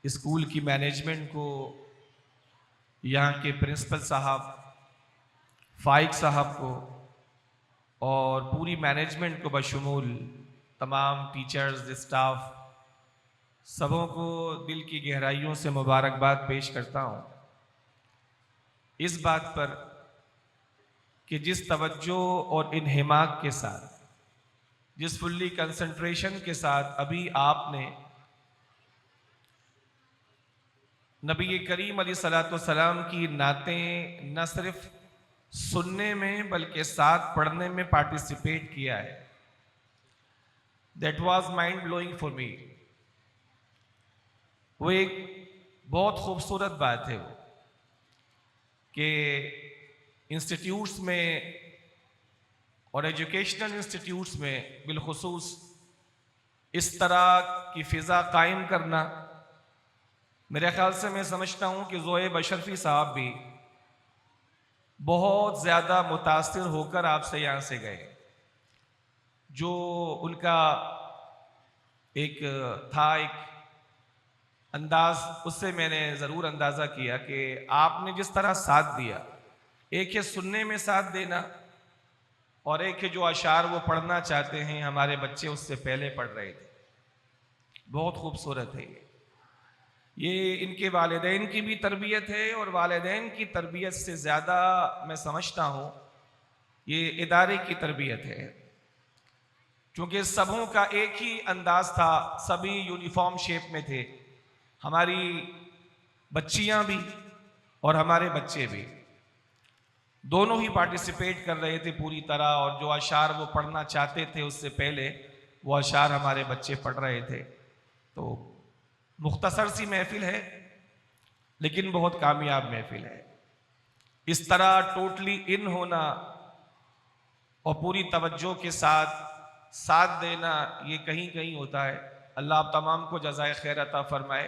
School की management को, यहाँ के प्रिंसिपल साहब, फाइक साहब को और पूरी मैनेजमेंट को बशमूल तमाम टीचर्स, स्टाफ, सबों को दिल की गहराइयों से मुबारकबाद पेश करता हूँ इस बात पर कि जिस तवज्जो और इन्हिमाक के साथ, जिस फुल्ली कंसंट्रेशन के साथ अभी आपने नबी करीम अलैहिस्सलाम की नातें न सिर्फ सुनने में बल्कि साथ पढ़ने में पार्टिसिपेट किया है, that was mind blowing for me. वो एक बहुत खूबसूरत बात है वो कि इंस्टीट्यूट्स में और एजुकेशनल इंस्टीट्यूट्स में बिलखुसूस इस तरह की फ़िज़ा कायम करना, मेरे ख्याल से मैं समझता हूँ कि ज़ोएब अशरफी साहब भी बहुत ज़्यादा मुतासिर होकर आपसे यहाँ से गए। जो उनका एक एक अंदाज, उससे मैंने ज़रूर अंदाज़ा किया कि आपने जिस तरह साथ दिया, एक है सुनने में साथ देना और एक है जो अशार वो पढ़ना चाहते हैं, हमारे बच्चे उससे पहले पढ़ रहे थे। बहुत खूबसूरत है ये इनके वालिदैन की भी तरबियत है और वालिदैन की तरबियत से ज़्यादा मैं समझता हूँ ये इदारे की तरबियत है, क्योंकि सबों का एक ही अंदाज था, सभी यूनिफॉर्म शेप में थे, हमारी बच्चियां भी और हमारे बच्चे भी, दोनों ही पार्टिसिपेट कर रहे थे पूरी तरह। और जो अशार वो पढ़ना चाहते थे उससे पहले वो अशार हमारे बच्चे पढ़ रहे थे। तो मुख्तसर सी महफिल है लेकिन बहुत कामयाब महफिल है। इस तरह टोटली इन होना और पूरी तवज्जो के साथ साथ देना, ये कहीं कहीं होता है। अल्लाह आप तमाम को जज़ाए खैर अता फरमाए।